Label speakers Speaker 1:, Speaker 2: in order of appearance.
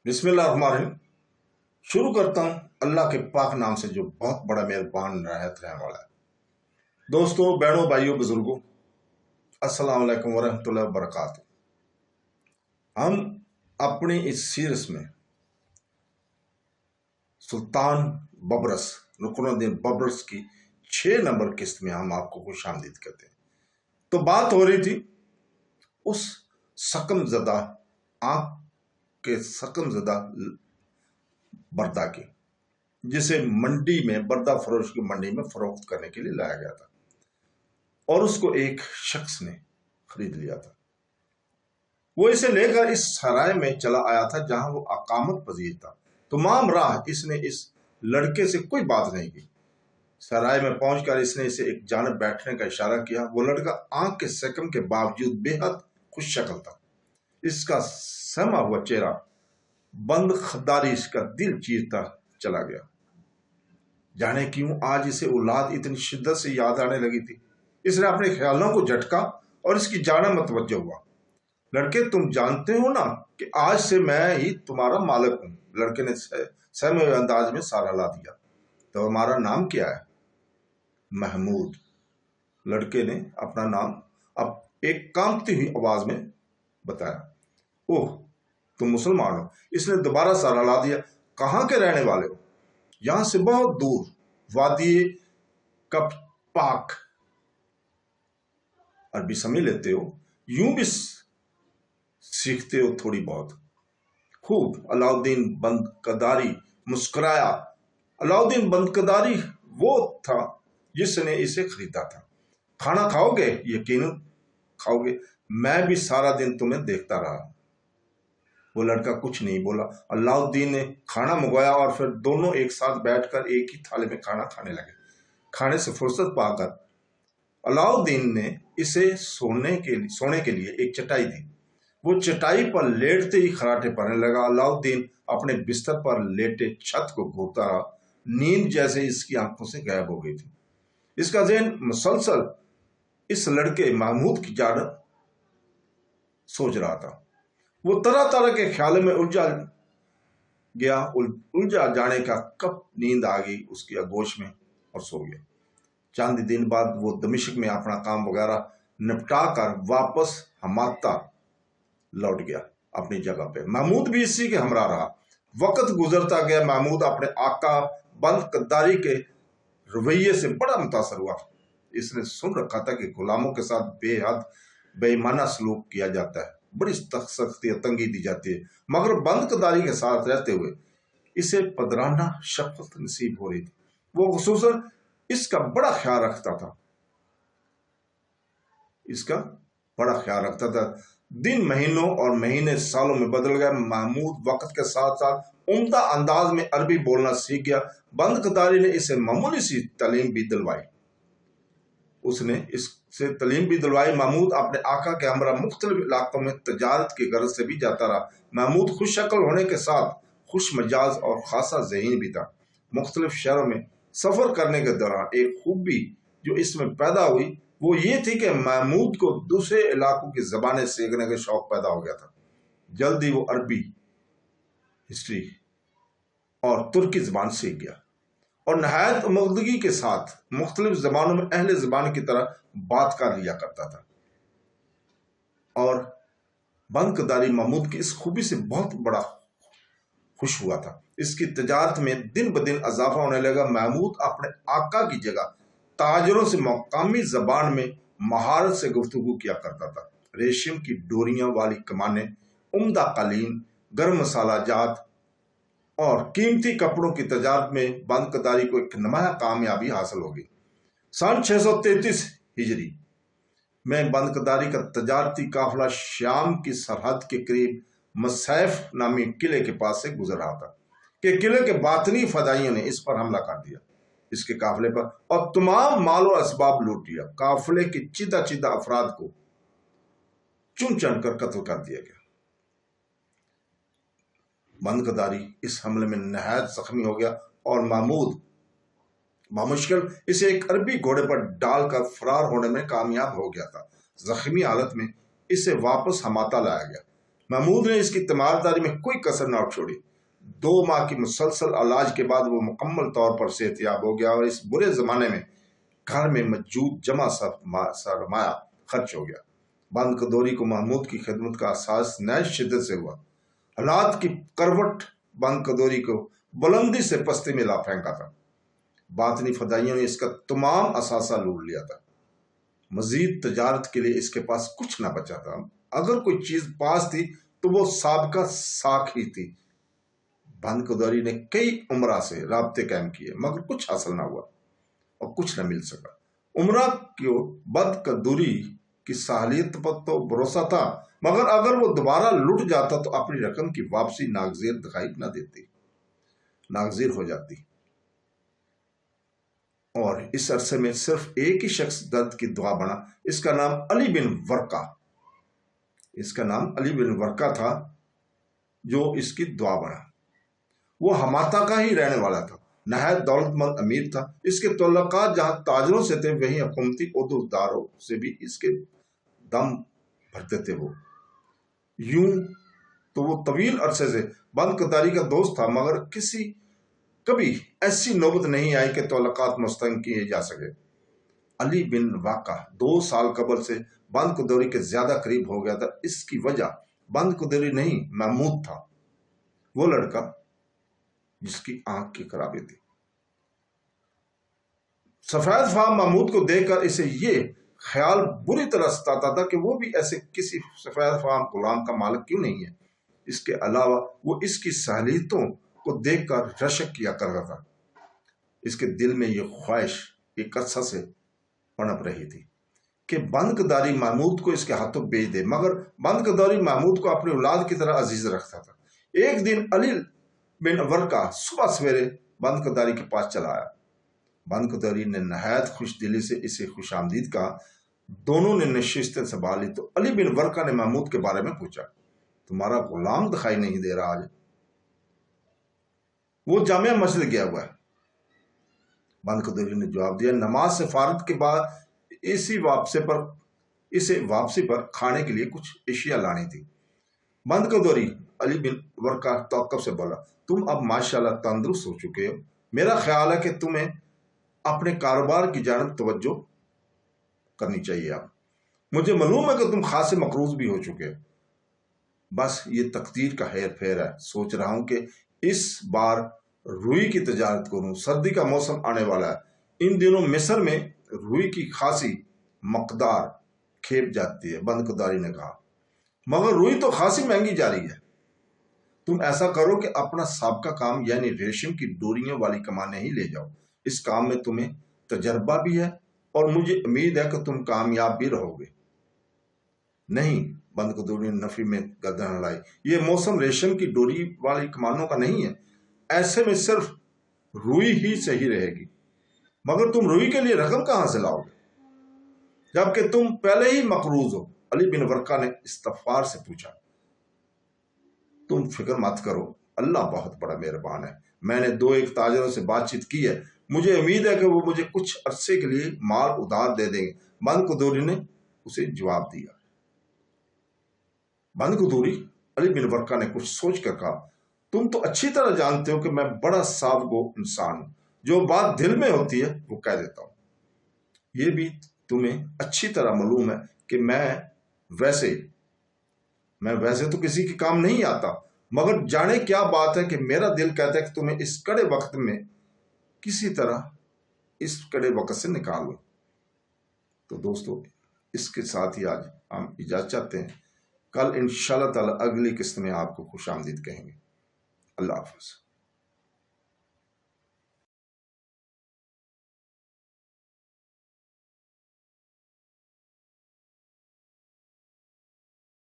Speaker 1: बिस्मिल्लाहिर्रहमानिर्रहीम। शुरू करता हूँ अल्लाह के पाक नाम से जो बहुत बड़ा मेहरबान रहमत रहने वाला है। दोस्तों, बहनों, भाइयों, बुजुर्गों, अस्सलाम वालेकुम वरहमतुल्लाहि वबरकातुहू। हम अपनी इस सीरीज में सुल्तान बबरस रुकनुद्दीन बबरस की 6 नंबर किस्त में हम आपको खुशामदीद कहते हैं। तो बात हो रही थी उस सकम ज़दा आँख के सकम ज़दा बर्दा की, जिसे मंडी में बर्दा फरोश की मंडी में फरोख्त करने के लिए लाया गया था और उसको एक शख्स ने खरीद लिया था। वो इसे लेकर इस सराय में चला आया था जहां वो अकामत पजीर था। तमाम राह इसने इस लड़के से कोई बात नहीं की। सराय में पहुंचकर इसने इसे एक जानब बैठने का इशारा किया। वो लड़का आंख के सकम के बावजूद बेहद खुश शक्ल था। इसका सहमा हुआ चेहरा बंद खद्दारी इसका दिल चीरता चला गया। जाने क्यों आज इसे औलाद इतनी शिद्दत से याद आने लगी थी। इसने अपने ख्यालों को झटका और इसकी जाना मतवज्जो हुआ। लड़के, तुम जानते हो ना कि आज से मैं ही तुम्हारा मालिक हूं। लड़के ने सहमे हुए अंदाज में सारा ला दिया। तो हमारा नाम क्या है? महमूद। लड़के ने अपना नाम अब एक कांपती हुई आवाज में बताया। ओह, तुम मुसलमान हो? इसने दोबारा सारा ला दिया। कहाँ के रहने वाले हो? यहां से बहुत दूर, वादी कपपाक। अरबी समझ लेते हो? यूं भी सीखते हो थोड़ी बहुत? खूब। अलाउद्दीन बंदकदारी मुस्कुराया। अलाउद्दीन बंदकदारी वो था जिसने इसे खरीदा था। खाना खाओगे? यकीनन खाओगे। मैं भी सारा दिन तुम्हें देखता रहा। वो लड़का कुछ नहीं बोला। अलाउद्दीन ने खाना मंगवाया और फिर दोनों एक साथ बैठकर एक ही थाली में खाना खाने लगे। खाने से फुर्सत पाकर अलाउद्दीन ने इसे सोने के लिए एक चटाई दी। वो चटाई पर लेटते ही खराटे पड़ने लगा। अलाउद्दीन अपने बिस्तर पर लेटे छत को घूरता रहा। नींद जैसे इसकी आंखों से गायब हो गई थी। इसका ज़हन मुसलसल इस लड़के महमूद की जानब सोच रहा था। वो तरह तरह के ख्यालों में उलझा गया। उलझा जाने का कब नींद आ गई उसकी आगोश में और सो गया। चंद दिन बाद वो दमिश्क में अपना काम वगैरह निपटा कर वापस हमाता लौट गया अपनी जगह पे। महमूद भी इसी के हमरा रहा। वक्त गुजरता गया। महमूद अपने आका बंदकदारी के रवैये से बड़ा मुतासर हुआ। इसने सुन रखा था कि गुलामों के साथ बेहद बेईमाना सलूक किया जाता है, बड़ी सख्ती तंगी दी जाती है, मगर बंदकदारी के साथ रहते हुए इसे पदराना शफ़क़त नसीब हो रही थी। वो खुसूसन इसका बड़ा ख्याल रखता था। दिन महीनों और महीने सालों में बदल गया। महमूद वक्त के साथ साथ उम्दा अंदाज में अरबी बोलना सीख गया। बंदकदारी ने इसे मामूली सी तालीम भी दिलवाई। महमूद अपने आका के हमरा मुख्तलिफ इलाकों में तजारत की गरज से भी जाता रहा। महमूद खुश शक्ल होने के साथ खुश मिजाज और खासा ज़हीन भी था। मुख्तलिफ शहरों में सफ़र करने के दौरान एक खूबी जो इसमें पैदा हुई वो ये थी कि महमूद को दूसरे इलाकों की ज़बानें सीखने का शौक़ पैदा हो गया था। जल्दी वो अरबी, हिस्ट्री और तुर्की ज़बान सीख गया और नहायत उमदगी के साथ मुख्तलिफ ज़बानों में अहले ज़बान की तरह बात कर लिया करता था। और बंदकदारी महमूद की इस खूबी से बहुत बड़ा खुश हुआ था। इसकी तजारत में दिन ब दिन इजाफा होने लगा। महमूद अपने आका की जगह ताजरों से मकामी ज़बान में महारत से गुफ्तगू किया करता था। रेशम की डोरियां वाली कमानें, उम्दा कालीन, गर्म मसाला जात और कीमती कपड़ों की तजारत में बंदकदारी को एक नुमाया कामयाबी हासिल होगी। सन 633 हिजरी में बंदकदारी का तजारती काफिला शाम की सरहद के करीब मसैफ नामी किले के पास से गुजर रहा था कि किले के बातनी फदाइयों ने इस पर हमला कर दिया, इसके काफिले पर, और तमाम माल और असबाब लूट लिया। काफिले के चिदा चिदा अफराद को चुन चुन कर कत्ल कर दिया गया। बंदकदारी इस हमले में नहायत जख्मी हो गया और महमूद बामुश्किल इसे एक अरबी घोड़े पर डालकर फरार होने में कामयाब हो गया था। जख्मी हालत में इसे वापस हमाता लाया गया। محمود نے اس کی تیمارداری میں کوئی کسر نہ چھوڑی۔ 2 ماہ کی مسلسل علاج کے بعد وہ مکمل طور پر صحت یاب ہو گیا اور اس برے زمانے میں گھر میں موجود جمع سرمایہ خرچ ہو گیا۔ بند قدوری کو محمود کی خدمت کا احساس نئے شدت سے ہوا۔ حالات کی کروٹ بند قدوری کو بلندی سے پستی میں لا پھینکا تھا۔ باطنی فدائیوں نے اس کا تمام اثاثہ لوٹ لیا تھا۔ مزید تجارت کے لیے اس کے پاس کچھ نہ بچا تھا۔ اگر کوئی چیز پاس تھی تو وہ سابقہ ساکھ ہی تھی۔ بند قدوری نے کئی عمرہ سے رابطے قائم کیے مگر کچھ حاصل نہ ہوا اور کچھ نہ مل سکا۔ عمرہ کی بند قدوری کی صلاحیت پر تو بھروسہ تھا مگر اگر وہ دوبارہ لٹ جاتا تو اپنی رقم کی واپسی ناگزیر دکھائی نہ دیتی، ناگزیر ہو جاتی۔ اور اس عرصے میں صرف ایک ہی شخص درد کی دعا بنا، اس کا نام علی بن ورقہ، اس کا نام علی بن ورقہ تھا جو اس کی دعا بنا۔ وہ حماتا کا ہی رہنے والا تھا، نہایت دولت مند امیر تھا۔ اس کے تعلقات جہاں تاجروں سے تھے وہیں حکومتی عہدیداروں سے بھی اس کے دم بھرتے تھے۔ وہ یوں تو وہ طویل عرصے سے بند قداری کا دوست تھا مگر کبھی ایسی نوبت نہیں آئی کہ تعلقات مستحکم کیے جا سکے۔ علی بن ورقہ 2 سال قبل سے بند قدوری کے زیادہ قریب ہو گیا تھا۔ اس کی وجہ بند قدوری نہیں محمود تھا، وہ لڑکا جس کی آنکھ کی خرابی تھی۔ سفید فام محمود کو دیکھ کر اسے یہ خیال بری طرح ستاتا تھا کہ وہ بھی ایسے کسی سفید فام غلام کا مالک کیوں نہیں ہے۔ اس کے علاوہ وہ اس کی صلاحیتوں کو دیکھ کر رشک کیا کرتا تھا۔ اس کے دل میں یہ خواہش ایک عرصہ سے پنپ رہی تھی کہ بند قداری محمود کو اس کے ہاتھوں بیچ دے، مگر بند قداری محمود کو اپنی اولاد کی طرح عزیز رکھتا تھا۔ ایک دن علی بن ورقہ صبح سویرے بند قداری کے پاس چلا آیا۔ بند قداری نے نہایت خوش دلی سے اسے خوش آمدید کہا۔ دونوں نے نشستیں سنبھال لی تو علی بن ورقہ نے محمود کے بارے میں پوچھا، تمہارا غلام دکھائی نہیں دے رہا آج؟ وہ جامع مسجد گیا ہوا ہے۔ بند قدوری نے جواب دیا، نماز سے فارغ کے بعد اسے واپسی پر کھانے کے لیے کچھ اشیاء لانی تھی۔ بند قدوری علی بن ورقہ توقف سے بولا، تم اب ماشاءاللہ تندرست ہو چکے ہو، میرا خیال ہے کہ تمہیں اپنے کاروبار کی جانب توجہ کرنی چاہیے۔ اب مجھے معلوم ہے کہ تم خاصے مقروض بھی ہو چکے ہو، بس یہ تقدیر کا ہیر پھیر ہے۔ سوچ رہا ہوں کہ اس بار روئی کی تجارت کروں، سردی کا موسم آنے والا ہے۔ ان دنوں مصر میں روئی کی خاصی مقدار کھیپ جاتی ہے، بند قداری نے کہا، مگر روئی تو خاصی مہنگی جا رہی ہے۔ تم ایسا کرو کہ اپنا سابقہ کام یعنی ریشم کی ڈوریوں والی کمانیں ہی لے جاؤ، اس کام میں تمہیں تجربہ بھی ہے اور مجھے امید ہے کہ تم کامیاب بھی رہو گے۔ نہیں، بند قدوری نے نفی میں گردن ہلائی، یہ موسم ریشم کی ڈوری والی کمانوں کا نہیں ہے، ایسے میں صرف روئی ہی صحیح رہے گی۔ مگر تم روئی کے لیے رقم کہاں سے لاؤ گے جبکہ تم پہلے ہی مقروض ہو؟ علی بن ورقہ نے استغفار سے پوچھا، تم فکر مت کرو، اللہ بہت بڑا مہربان ہے۔ میں نے 2-1 تاجروں سے بات چیت کی ہے، مجھے امید ہے کہ وہ مجھے کچھ عرصے کے لیے مال ادھار دے دیں گے۔ بند قدوری نے اسے جواب دیا۔ بند قدوری علی بن ورقہ نے کچھ سوچ کر کہا، تم تو اچھی طرح جانتے ہو کہ میں بڑا صاف گو انسان ہوں، جو بات دل میں ہوتی ہے وہ کہہ دیتا ہوں۔ یہ بھی تمہیں اچھی طرح معلوم ہے کہ میں ویسے تو کسی کے کام نہیں آتا، مگر جانے کیا بات ہے کہ میرا دل کہتا ہے کہ تمہیں اس کڑے وقت میں کسی طرح اس کڑے وقت سے نکالو۔ تو دوستو، اس کے ساتھ ہی آج ہم اجازت چاہتے ہیں، کل انشاءاللہ تعالی اگلی قسط میں آپ کو خوش آمدید کہیں گے۔ اللہ حافظ۔